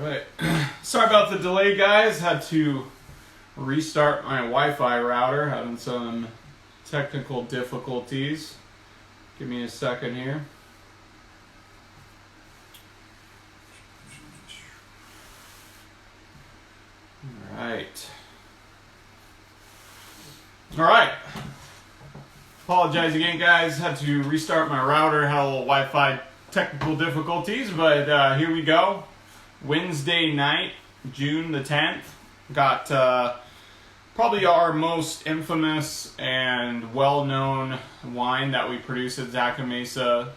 Alright, sorry about the delay, guys. Had to restart my Wi-Fi router, having some technical difficulties. Give me a second here. Alright. Apologize again, guys. Had to restart my router. Had a little Wi-Fi technical difficulties, but here we go. Wednesday night, June the 10th. Got probably our most infamous and well-known wine that we produce at Zaca Mesa.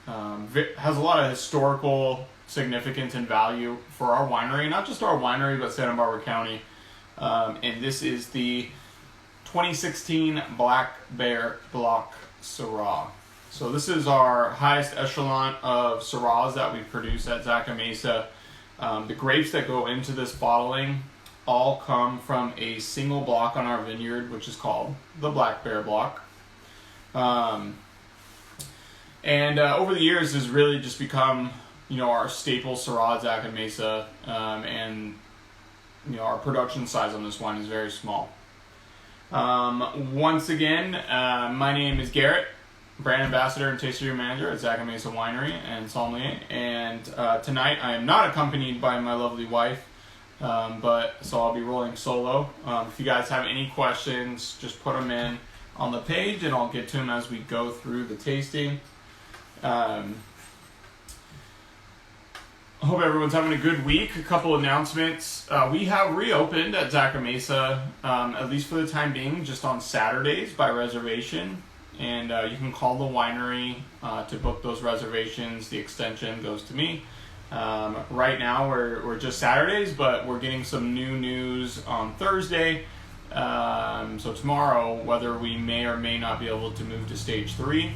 Has a lot of historical significance and value for our winery. Not just our winery, but Santa Barbara County. And this is the 2016 Black Bear Block Syrah. So this is our highest echelon of Syrahs that we produce at Zaca Mesa. The grapes that go into this bottling all come from a single block on our vineyard, which is called the Black Bear Block. And over the years has really just become, our staple Syrah at Zaca Mesa. And our production size on this wine is very small. Once again, my name is Garrett, brand ambassador and taster manager at Zaca Mesa Winery and Sommelier. And tonight I am not accompanied by my lovely wife, so I'll be rolling solo. If you guys have any questions, just put them in on the page and I'll get to them as we go through the tasting. I hope everyone's having a good week. A couple announcements. We have reopened at Zaca Mesa, at least for the time being, just on Saturdays by reservation. And you can call the winery to book those reservations. The extension goes to me. Right now we're just Saturdays, but we're getting some new news on Thursday. So tomorrow, whether we may or may not be able to move to stage 3,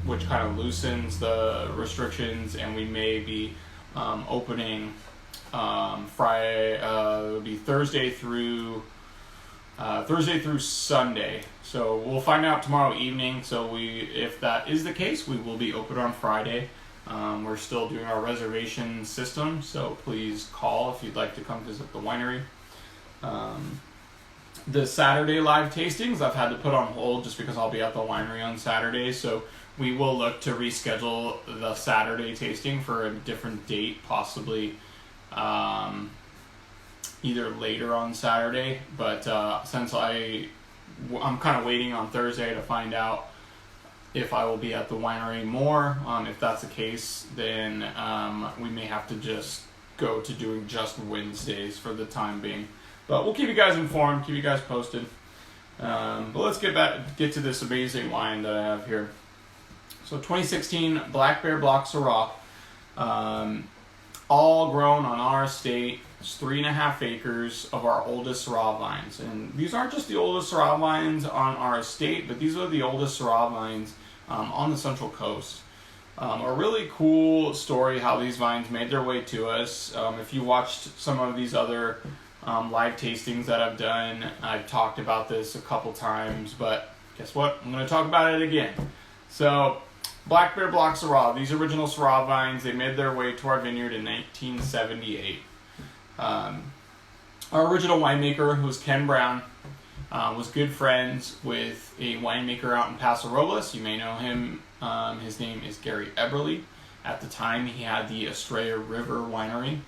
which kind of loosens the restrictions, and we may be opening Friday. It would be Thursday through Sunday. So we'll find out tomorrow evening. So if that is the case, we will be open on Friday. We're still doing our reservation system, so please call if you'd like to come visit the winery. The Saturday live tastings I've had to put on hold just because I'll be at the winery on Saturday, so we will look to reschedule the Saturday tasting for a different date, possibly either later on Saturday, but since I'm kind of waiting on Thursday to find out if I will be at the winery more. If that's the case, then we may have to just go to doing just Wednesdays for the time being. But we'll keep you guys informed, keep you guys posted. But let's get to this amazing wine that I have here. So 2016 Black Bear Block Syrah, all grown on our estate. It's 3.5 acres of our oldest Syrah vines. And these aren't just the oldest Syrah vines on our estate, but these are the oldest Syrah vines on the Central Coast. A really cool story how these vines made their way to us. If you watched some of these other live tastings that I've done, I've talked about this a couple times, but guess what? I'm going to talk about it again. So, Black Bear Block Syrah, these original Syrah vines, they made their way to our vineyard in 1978. Our original winemaker, who was Ken Brown, was good friends with a winemaker out in Paso Robles. You may know him. His name is Garrett. At the time, he had the Estrella River Winery,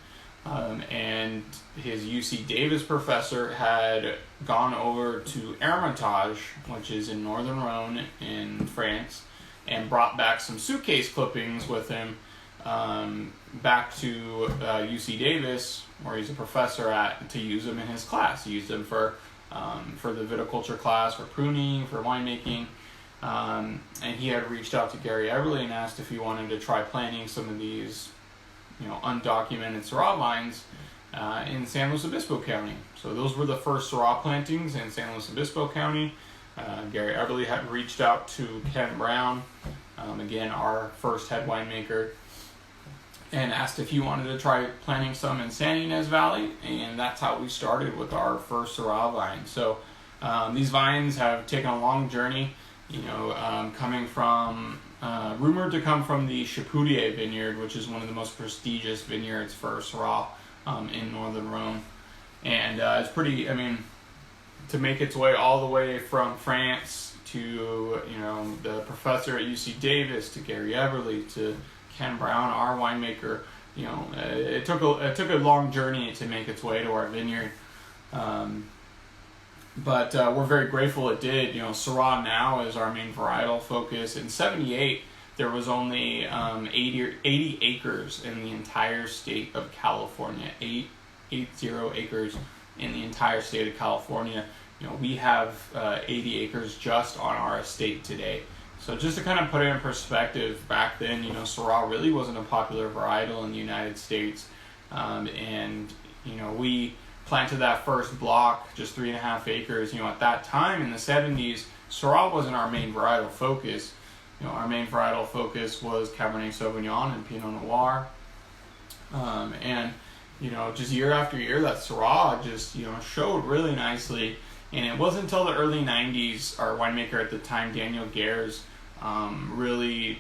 and his UC Davis professor had gone over to Hermitage, which is in northern Rhone in France, and brought back some suitcase clippings with him back to UC Davis, where he's a professor at, to use them in his class. He used them for the viticulture class, for pruning, for winemaking. And he had reached out to Garrett and asked if he wanted to try planting some of these, undocumented Syrah vines in San Luis Obispo County. So those were the first Syrah plantings in San Luis Obispo County. Garrett had reached out to Ken Brown, again our first head winemaker, and asked if he wanted to try planting some in San Ynez Valley, and that's how we started with our first Syrah vine. So these vines have taken a long journey coming from, rumored to come from the Chapoutier Vineyard, which is one of the most prestigious vineyards for Syrah in northern Rhone. And it's pretty, to make its way all the way from France to, the professor at UC Davis, to Gary Eberly, to Ken Brown, our winemaker, it took a long journey to make its way to our vineyard. But we're very grateful it did. Syrah now is our main varietal focus. In '78, there was only 80 acres in the entire state of California. 80 acres in the entire state of California. We have 80 acres just on our estate today. So just to kind of put it in perspective, back then, Syrah really wasn't a popular varietal in the United States. We planted that first block, just 3.5 acres. At that time in the 70s, Syrah wasn't our main varietal focus. Our main varietal focus was Cabernet Sauvignon and Pinot Noir. Just year after year, that Syrah just, showed really nicely. And it wasn't until the early 90s, our winemaker at the time, Daniel Garrett, really,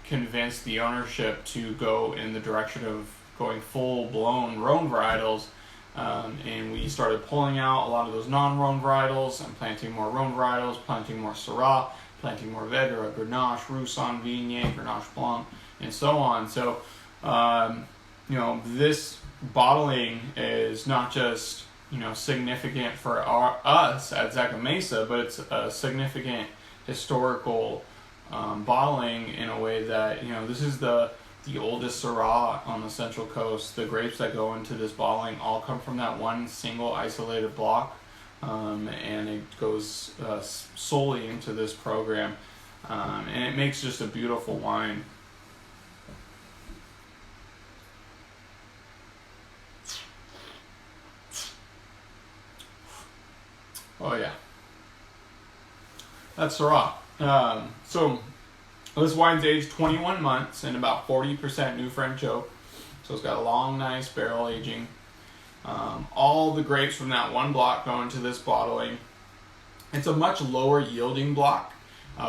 convinced the ownership to go in the direction of going full-blown Rhone varietals. And we started pulling out a lot of those non-Rhone varietals and planting more Rhone varietals, planting more Syrah, planting more Vedra, Grenache, Roussanne, Viognier, Grenache Blanc, and so on. So, this bottling is not just, significant for us at Zaca Mesa, but it's a significant historical bottling in a way that, this is the oldest Syrah on the Central Coast. The grapes that go into this bottling all come from that one single isolated block, and it goes solely into this program, and it makes just a beautiful wine. Oh yeah, that's Syrah. So this wine's aged 21 months and about 40% new French oak. So it's got a long, nice barrel aging. All the grapes from that one block go into this bottling. It's a much lower yielding block.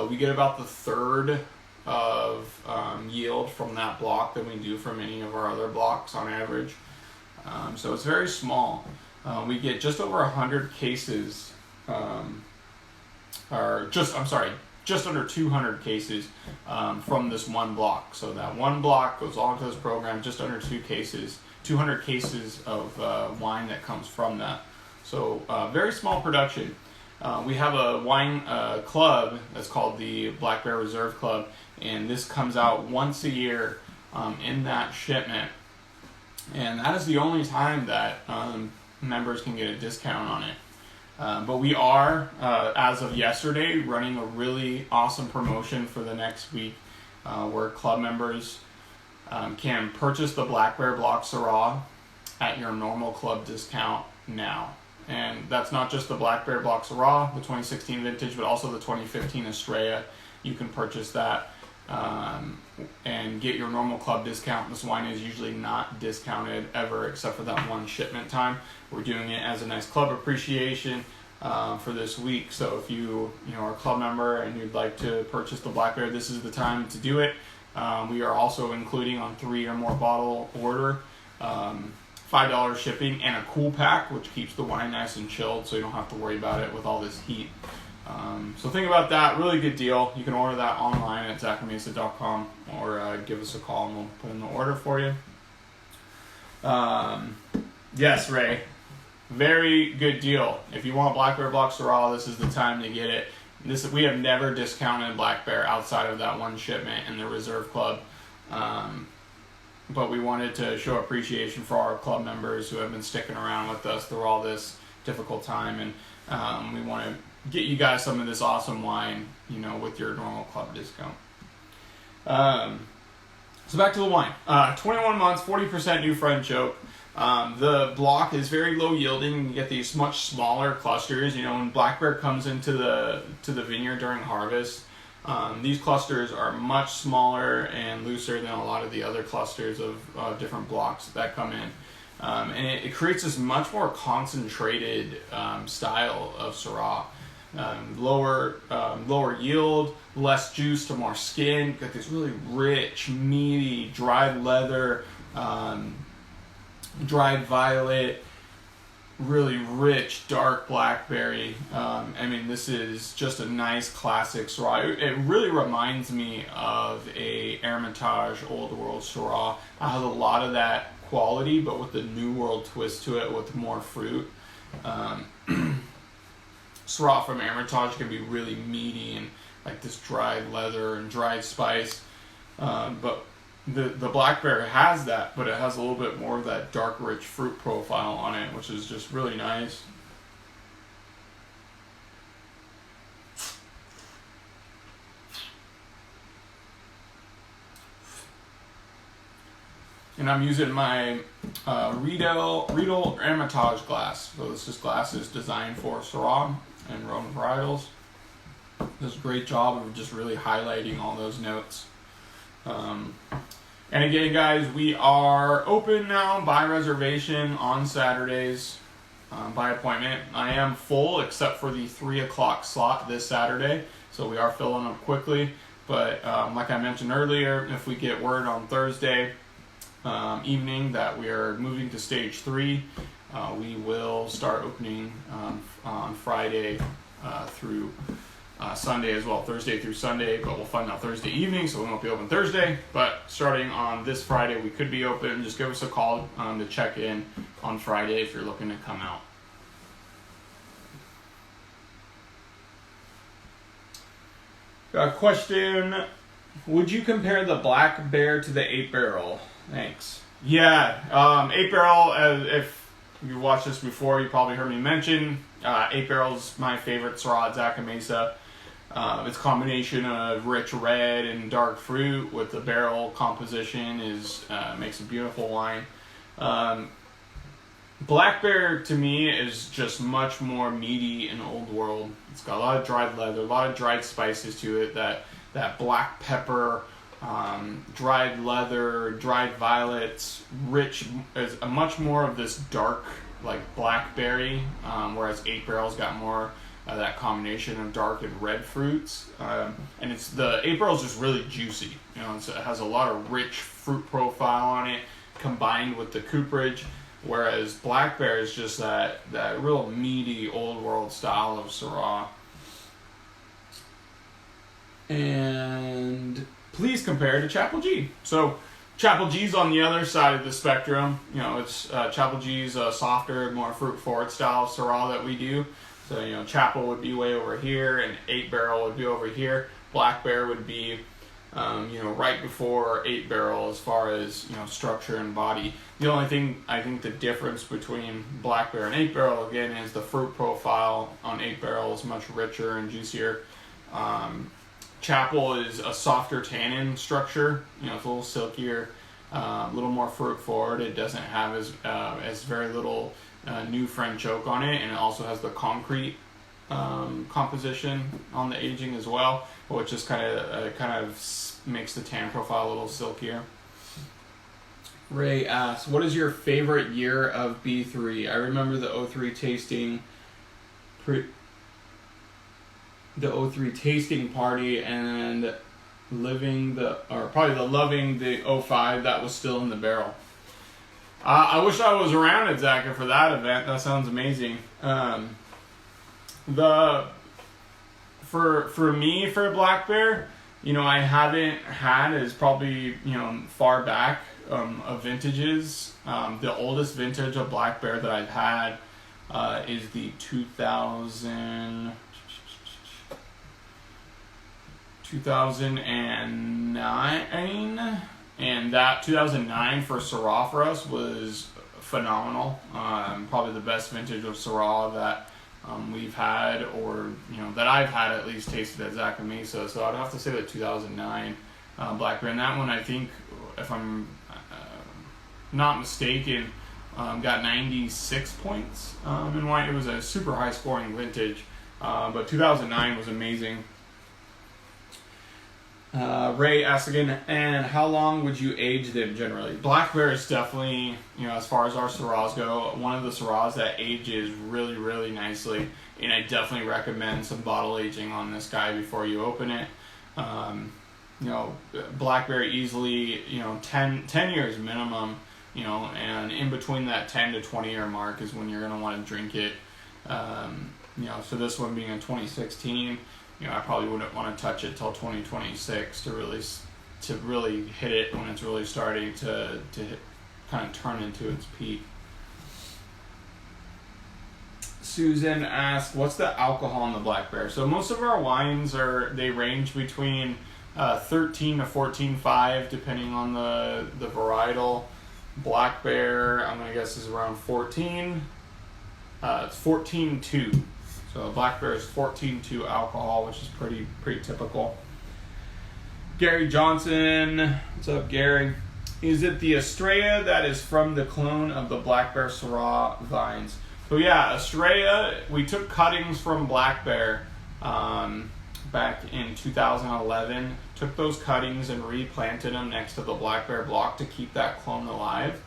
We get about the third of yield from that block than we do from any of our other blocks on average. So it's very small. We get just over 100 cases, just under 200 cases from this one block. So that one block goes all into this program, just under 200 cases of wine that comes from that. So very small production. We have a wine club that's called the Black Bear Reserve Club, and this comes out once a year in that shipment. And that is the only time that members can get a discount on it. But we are, as of yesterday, running a really awesome promotion for the next week where club members can purchase the Black Bear Block Syrah at your normal club discount now. And that's not just the Black Bear Block Syrah, the 2016 vintage, but also the 2015 Estrella. You can purchase that and get your normal club discount. This wine is usually not discounted ever except for that one shipment time. We're doing it as a nice club appreciation for this week. So if you are a club member and you'd like to purchase the Black Bear, this is the time to do it. We are also including on 3 or more bottle order $5 shipping and a cool pack, which keeps the wine nice and chilled so you don't have to worry about it with all this heat. So think about that. Really good deal. You can order that online at zacamesa.com or give us a call and we'll put in the order for you. Yes, Ray. Very good deal. If you want Black Bear Block Syrah, this is the time to get it. We have never discounted Black Bear outside of that one shipment in the Reserve Club. But we wanted to show appreciation for our club members who have been sticking around with us through all this difficult time. And we want to get you guys some of this awesome wine, with your normal club discount. So back to the wine. 21 months, 40% new French oak. The block is very low yielding. You get these much smaller clusters. When Black Bear comes into the vineyard during harvest, these clusters are much smaller and looser than a lot of the other clusters of different blocks that come in. And it creates this much more concentrated style of Syrah. lower yield, less juice to more skin. Got this really rich, meaty, dried leather, dried violet, really rich, dark blackberry. I mean, this is just a nice classic Syrah. It really reminds me of a Hermitage Old World Syrah. It has a lot of that quality, but with the New World twist to it, with more fruit. Syrah from Hermitage can be really meaty and like this dried leather and dried spice, but the Black Bear has that, but it has a little bit more of that dark, rich fruit profile on it, which is just really nice. And I'm using my Riedel Hermitage glass. So this glass is designed for Syrah and Rhone varietals. Does a great job of just really highlighting all those notes. And again, guys, we are open now by reservation on Saturdays, by appointment. I am full except for the 3 o'clock slot this Saturday, so we are filling up quickly. But like I mentioned earlier, if we get word on Thursday evening that we are moving to stage 3, we will start opening on Friday through Sunday as well, Thursday through Sunday, but we'll find out Thursday evening, so we won't be open Thursday. But starting on this Friday, we could be open. Just give us a call to check in on Friday if you're looking to come out. Got a question. Would you compare the Black Bear to the 8-barrel? Thanks. Yeah, 8-barrel, if you watched this before, you probably heard me mention, 8-barrel is my favorite Syrah at Zaca Mesa. Its combination of rich red and dark fruit with the barrel composition makes a beautiful wine. Black Bear to me is just much more meaty and old world. It's got a lot of dried leather, a lot of dried spices to it. That black pepper, dried leather, dried violets, rich is much more of this dark like blackberry, whereas 8-barrel's got more that combination of dark and red fruits, and it's the 8-barrel is just really juicy. You know, it has a lot of rich fruit profile on it, combined with the cooperage. Whereas Black Bear is just that real meaty old world style of Syrah. And please compare to Chapel G. So Chapel G's on the other side of the spectrum. You know, it's Chapel G's a softer, more fruit forward style of Syrah that we do. So, you know, Chapel would be way over here, and 8-barrel would be over here. Black Bear would be, you know, right before 8-barrel as far as, you know, structure and body. The only thing, I think the difference between Black Bear and 8-barrel, again, is the fruit profile on 8-barrel is much richer and juicier. Chapel is a softer tannin structure. You know, it's a little silkier, a little more fruit forward. It doesn't have as very little new French oak on it, and it also has the concrete composition on the aging as well, which just kind of makes the tan profile a little silkier. Ray asks, what is your favorite year of B3? I remember the 03 tasting party and loving the 05 that was still in the barrel. I wish I was around at Zaca for that event. That sounds amazing. For me, for Black Bear, you know, I haven't had is probably, you know, far back of vintages. The oldest vintage of Black Bear that I've had is the 2009, and that 2009 for Syrah for us was phenomenal. Probably the best vintage of Syrah that we've had, or, you know, that I've had at least tasted at Zaca Mesa. So I'd have to say that 2009 Black Bear. And that one, I think, if I'm not mistaken, got 96 points in white. It was a super high scoring vintage, but 2009 was amazing. Ray asks again, and how long would you age them generally? Black Bear is definitely, as far as our Syrahs go, one of the Syrahs that ages really, really nicely. And I definitely recommend some bottle aging on this guy before you open it. Black Bear easily, 10 years minimum, and in between that 10 to 20 year mark is when you're going to want to drink it. So this one being in 2016, I probably wouldn't want to touch it till 2026 to really hit it when it's really starting to kind of turn into its peak. Susan asked, what's the alcohol in the Black Bear? So most of our wines they range between 13 to 14.5 depending on the varietal. Black Bear, I'm gonna guess, is around 14. It's 14.2. So Black Bear is 14.2 alcohol, which is pretty typical. Gary Johnson, what's up, Gary? Is it the Estrella that is from the clone of the Black Bear Syrah vines? So yeah, Estrella, we took cuttings from Black Bear back in 2011. Took those cuttings and replanted them next to the Black Bear Block to keep that clone alive,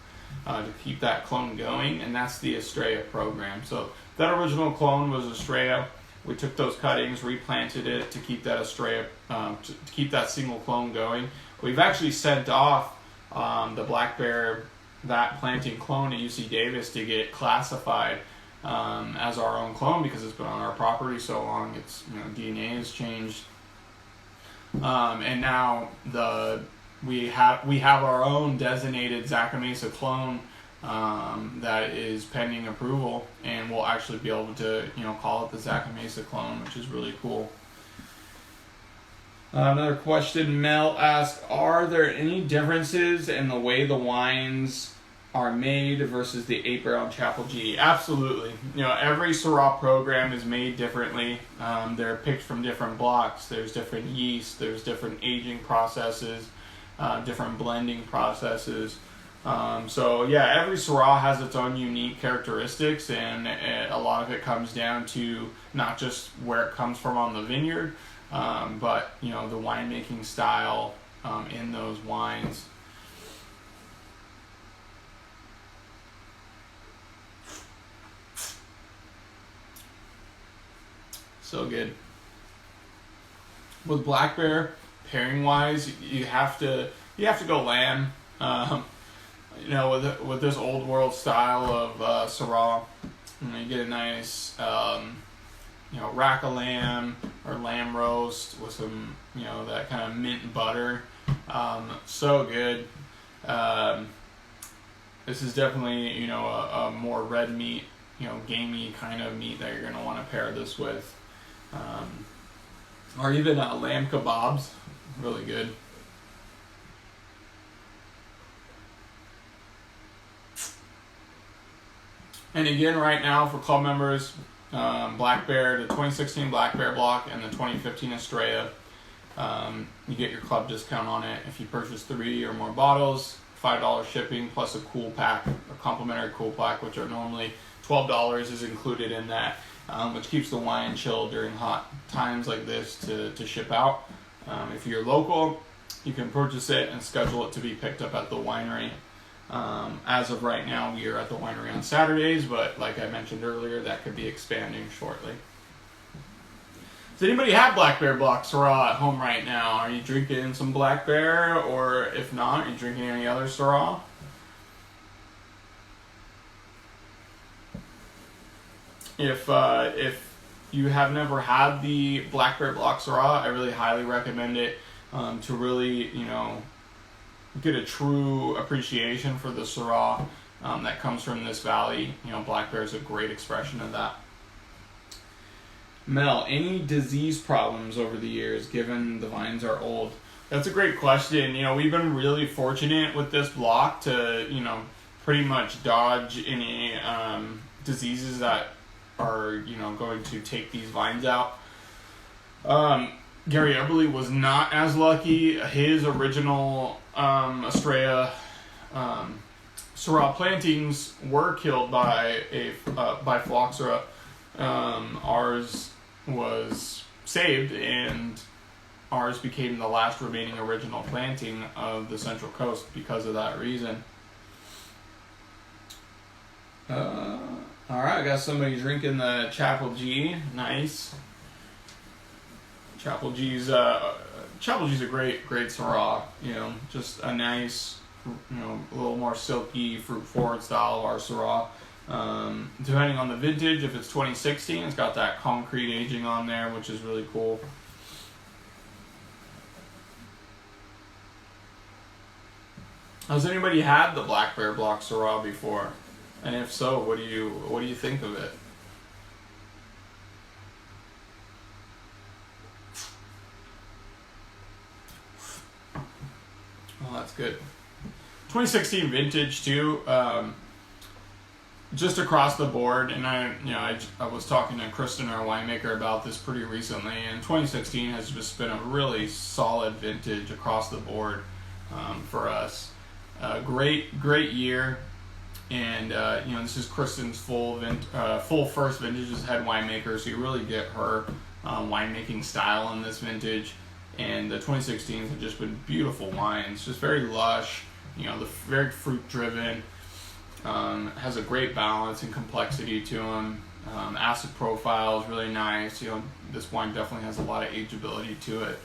to keep that clone going, and that's the Estrella program. So that original clone was Estrella. We took those cuttings, replanted it to keep that Estrella, to keep that single clone going. We've actually sent off the Black Bear, that planting clone to UC Davis to get classified as our own clone because it's been on our property so long. Its DNA has changed, and now we have our own designated Zaca Mesa clone that is pending approval, and we'll actually be able to call it the Zaca Mesa clone, which is really cool. Another question, Mel asked, are there any differences in the way the wines are made versus the 8-barrel Chapel G? Absolutely. Every Syrah program is made differently. They're picked from different blocks. There's different yeast. There's different aging processes, different blending processes. So yeah, every Syrah has its own unique characteristics, and a lot of it comes down to not just where it comes from on the vineyard, but the winemaking style in those wines. So good. With Black Bear, pairing wise, you have to go lamb. With this old world style of Syrah, you get a nice rack of lamb or lamb roast with some that kind of mint butter. So good. This is definitely a more red meat, gamey kind of meat that you're gonna want to pair this with. Or even lamb kebabs, really good. And again, right now for club members, Black Bear, the 2016 Black Bear Block and the 2015 Estrella, you get your club discount on it. If you purchase 3 or more bottles, $5 shipping plus a cool pack, a complimentary cool pack, which are normally $12, is included in that. Which keeps the wine chilled during hot times like this to ship out. If you're local, you can purchase it and schedule it to be picked up at the winery. As of right now, we are at the winery on Saturdays, but like I mentioned earlier, that could be expanding shortly. Does anybody have Black Bear Block Syrah at home right now? Are you drinking some Black Bear, or if not, are you drinking any other Syrah? If you have never had the Black Bear Block Syrah, I really highly recommend it to really, get a true appreciation for the Syrah that comes from this valley. Black Bear is a great expression of that. Mel, any disease problems over the years given the vines are old? That's a great question. We've been really fortunate with this block to, pretty much dodge any diseases that are going to take these vines out. Gary Eberly was not as lucky. His original Estrella Syrah plantings were killed by phylloxera. Ours was saved, and ours became the last remaining original planting of the Central Coast because of that reason. Alright, I got somebody drinking the Chapel G. Nice. Chapel G's a great Syrah. You know, just a nice, you know, a little more silky, fruit forward style of our Syrah. Depending on the vintage, if it's 2016, it's got that concrete aging on there, which is really cool. Has anybody had the Black Bear Block Syrah before? And if so, what do you think of it? Oh, that's good. 2016 vintage too. Just across the board, and I was talking to Kristen, our winemaker, about this pretty recently, and 2016 has just been a really solid vintage across the board for us. Great year, and this is Kristen's full first vintage as head winemaker, so you really get her winemaking style in this vintage. And the 2016s have just been beautiful wines, just very lush, very fruit driven. Has a great balance and complexity to them. Acid profile is really nice. This wine definitely has a lot of ageability to it.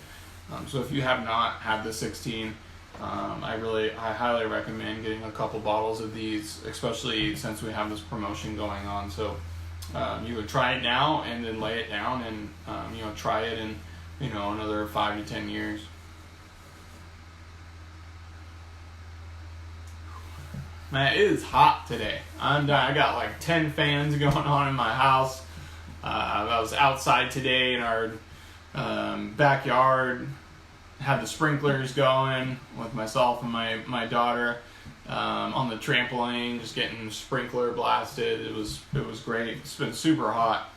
So if you have not had the 16, I highly recommend getting a couple bottles of these, especially since we have this promotion going on. So you would try it now and then lay it down and try it in another 5 to 10 years. Man, it is hot today. I got like 10 fans going on in my house. I was outside today in our backyard, had the sprinklers going with myself and my daughter on the trampoline, just getting sprinkler blasted. It was great. It's been super hot.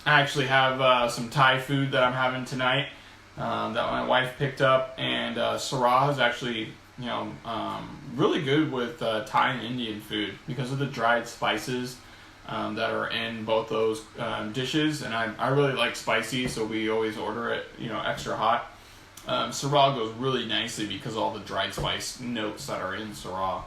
I actually have some Thai food that I'm having tonight that my wife picked up, and Syrah is actually really good with Thai and Indian food because of the dried spices that are in both those dishes, and I really like spicy, so we always order it extra hot. Syrah goes really nicely because of all the dried spice notes that are in Syrah.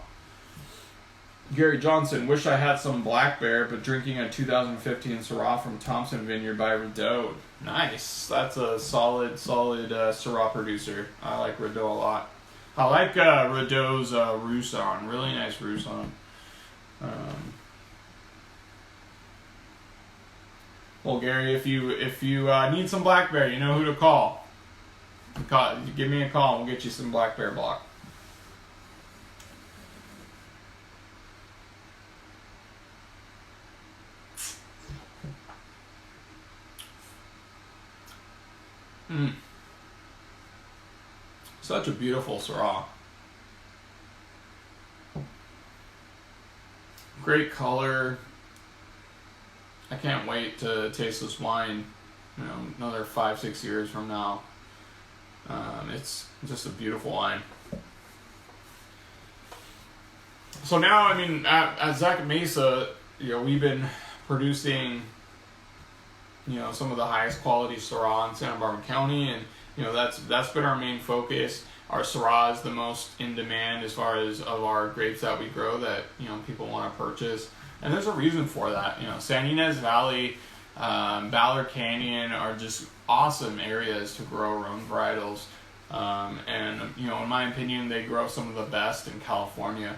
Gary Johnson, wish I had some Black Bear, but drinking a 2015 Syrah from Thompson Vineyard by Rideau. Nice. That's a solid Syrah producer. I like Rideau a lot. I like Rideau's Rousson. Really nice Rousson. Well, Gary, if you need some Black Bear, you know who to call. Give me a call and we'll get you some Black Bear Block. Such a beautiful Syrah. Great color. I can't wait to taste this wine, another 5-6 years from now. It's just a beautiful wine. So now, at Zaca Mesa, we've been producing some of the highest quality Syrah in Santa Barbara County, and that's been our main focus. Our Syrah is the most in demand as far as of our grapes that we grow that people want to purchase, and there's a reason for that. San Ynez Valley, Ballard Canyon are just awesome areas to grow our own varietals, and in my opinion, they grow some of the best in California.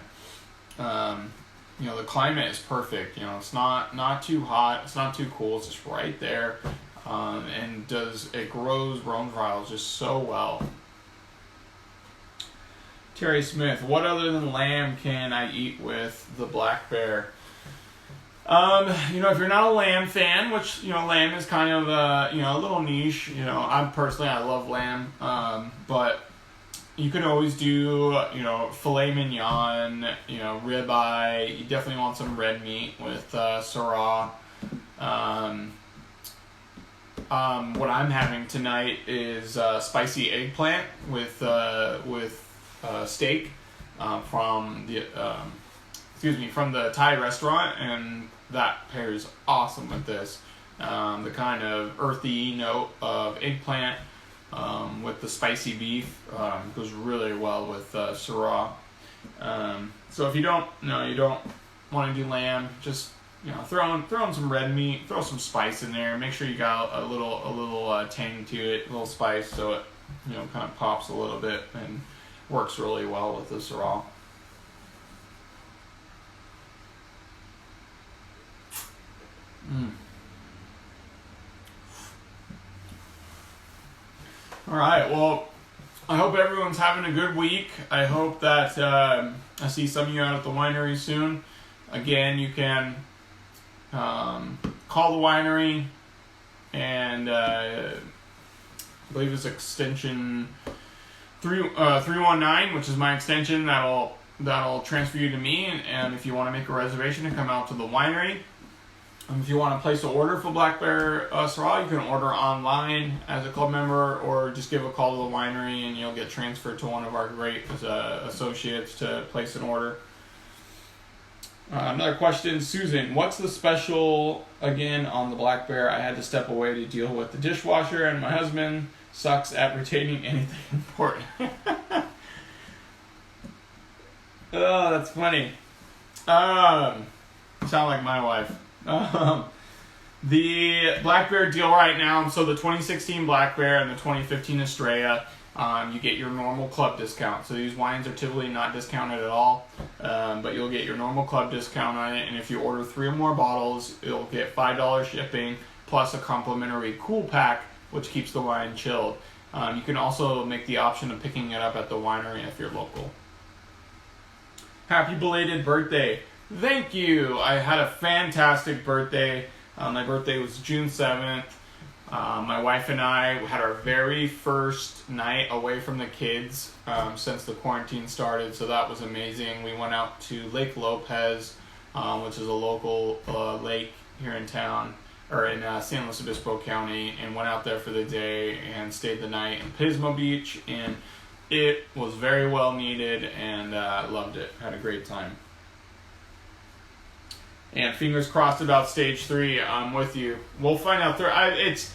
The climate is perfect. It's not too hot, it's not too cool, it's just right there, and it grows Rhone varietals just so well. Terry Smith, what other than lamb can I eat with the Black Bear? If you're not a lamb fan, which lamb is kind of a little niche. I love lamb, but you can always do, filet mignon, ribeye. You definitely want some red meat with Syrah. What I'm having tonight is spicy eggplant with steak from the Thai restaurant, and that pairs awesome with this. The kind of earthy note of eggplant with the spicy beef goes really well with Syrah. So if you don't want to do lamb, just throw in some red meat, throw some spice in there. Make sure you got a little tang to it, a little spice, so it kind of pops a little bit and works really well with the Syrah. All right, well, I hope everyone's having a good week. I hope that I see some of you out at the winery soon. Again, you can call the winery, and I believe it's extension 319, which is my extension. That'll transfer you to me, and if you want to make a reservation and come out to the winery. If you want to place an order for Black Bear Syrah, you can order online as a club member, or just give a call to the winery and you'll get transferred to one of our great associates to place an order. Another question, Susan, what's the special again on the Black Bear? I had to step away to deal with the dishwasher, and my husband sucks at retaining anything important. Oh, that's funny. Sound like my wife. The Black Bear deal right now, so the 2016 Black Bear and the 2015 Estrella, you get your normal club discount. So these wines are typically not discounted at all, but you'll get your normal club discount on it, and if you order 3 or more bottles, you'll get $5 shipping plus a complimentary cool pack, which keeps the wine chilled. You can also make the option of picking it up at the winery if you're local. Happy belated birthday. Thank you. I had a fantastic birthday. My birthday was June 7th. My wife and I had our very first night away from the kids since the quarantine started, so that was amazing. We went out to Lake Lopez, which is a local lake here in town, or in San Luis Obispo County, and went out there for the day and stayed the night in Pismo Beach, and it was very well needed, and loved it. Had a great time. And fingers crossed about stage 3. I'm with you. We'll find out. It's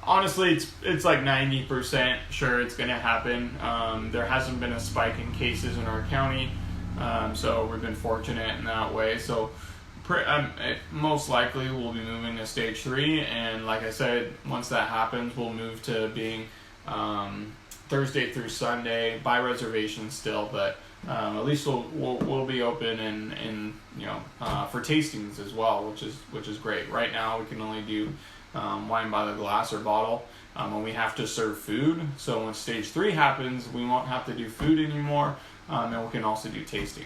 honestly like 90% sure it's going to happen. There hasn't been a spike in cases in our county, so we've been fortunate in that way. So most likely we'll be moving to stage 3, and like I said, once that happens, we'll move to being Thursday through Sunday by reservation still, but at least we'll be open and for tastings as well, which is great. Right now we can only do wine by the glass or bottle when we have to serve food. So when stage 3 happens, we won't have to do food anymore, and we can also do tastings.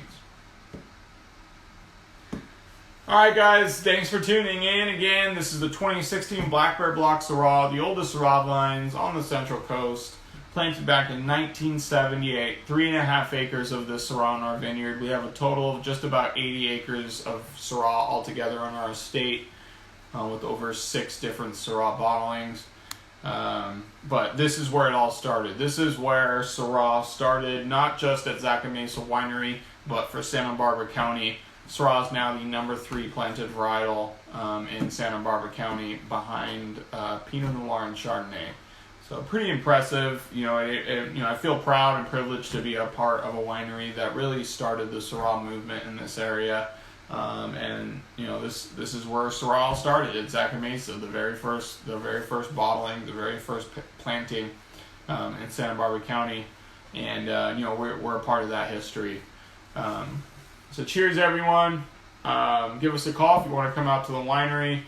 Alright guys, thanks for tuning in again. This is the 2016 Black Bear Block Syrah, the oldest Syrah vines on the Central Coast. Planted back in 1978, 3.5 acres of this Syrah in our vineyard. We have a total of just about 80 acres of Syrah altogether on our estate, with over 6 different Syrah bottlings. But this is where it all started. This is where Syrah started, not just at Zaca Mesa Winery, but for Santa Barbara County. Syrah is now the number 3 planted varietal in Santa Barbara County, behind Pinot Noir and Chardonnay. So pretty impressive. I feel proud and privileged to be a part of a winery that really started the Syrah movement in this area. This is where Syrah started at Zaca Mesa, the very first bottling, the very first planting in Santa Barbara County, and we're a part of that history. So cheers, everyone. Give us a call if you want to come out to the winery.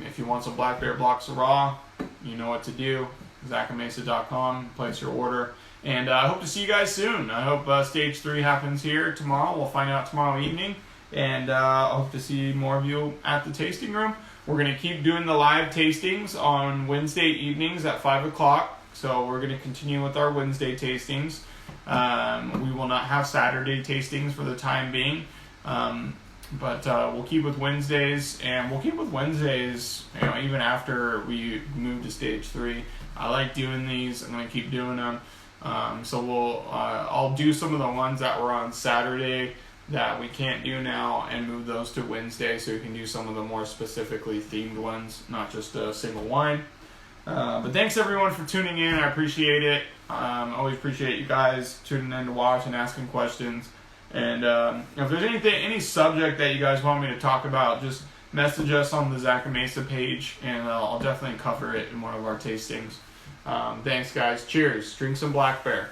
If you want some Black Bear Block Syrah, you know what to do. ZacaMesa.com, place your order. And I hope to see you guys soon. I hope stage 3 happens here tomorrow. We'll find out tomorrow evening. And I hope to see more of you at the tasting room. We're going to keep doing the live tastings on Wednesday evenings at 5 o'clock. So we're going to continue with our Wednesday tastings. We will not have Saturday tastings for the time being. But we'll keep with Wednesdays, and we'll keep with Wednesdays, even after we move to stage 3. I like doing these. I'm going to keep doing them. So I'll do some of the ones that were on Saturday that we can't do now and move those to Wednesday so we can do some of the more specifically themed ones, not just a single wine. But thanks everyone for tuning in. I appreciate it. Always appreciate you guys tuning in to watch and asking questions. And if there's any subject that you guys want me to talk about, just message us on the Zaca Mesa page, and I'll definitely cover it in one of our tastings. Thanks, guys. Cheers. Drink some Black Bear.